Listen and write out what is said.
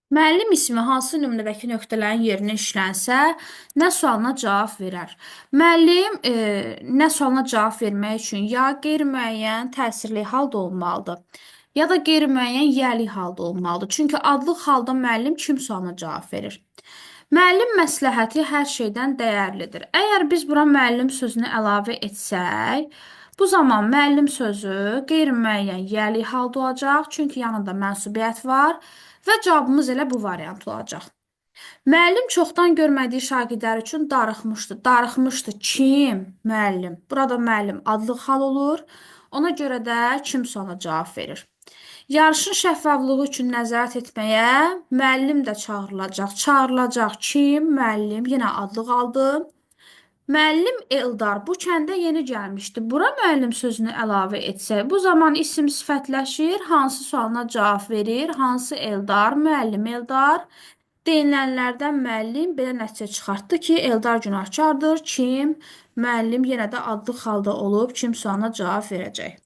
Müəllim ismi hansı nümunədəki nöqtələrin yerinə işlənsə, nə sualına cavab verər? Müəllim nə sualına cavab vermək üçün ya qeyri-müəyyən təsirli halda olmalıdır, ya da qeyri-müəyyən yəli halda olmalıdır. Çünki adlıq halda müəllim kim sualına cavab verir? Müəllim məsləhəti hər şeydən dəyərlidir. Əgər biz bura müəllim sözünü əlavə etsək, bu zaman müəllim sözü qeyri-müəyyən yəli halda olacaq, çünki yanında mənsubiyyət var və cavabımız elə bu variant olacaq. Müəllim çoxdan görmədiyi şagirdlər üçün darıxmışdı. Darıxmışdı kim? Müəllim. Burada müəllim adlıq hal olur. Ona görə də kim suala cavab verir. Yarışın şəffaflığı üçün nəzarət etməyə müəllim də çağırılacaq. Çağırılacaq kim? Müəllim. Yenə adlıq aldı. Müəllim Eldar bu kəndə yeni gəlmişdi. Bura müəllim sözünü əlavə etsək, bu zaman isim sifətləşir, hansı sualına cavab verir, hansı Eldar, müəllim Eldar. Deyilənlərdən müəllim belə nəticə çıxartdı ki, Eldar günahkardır. Kim? Müəllim yenə də adlı halda olub, kim sualına cavab verəcək.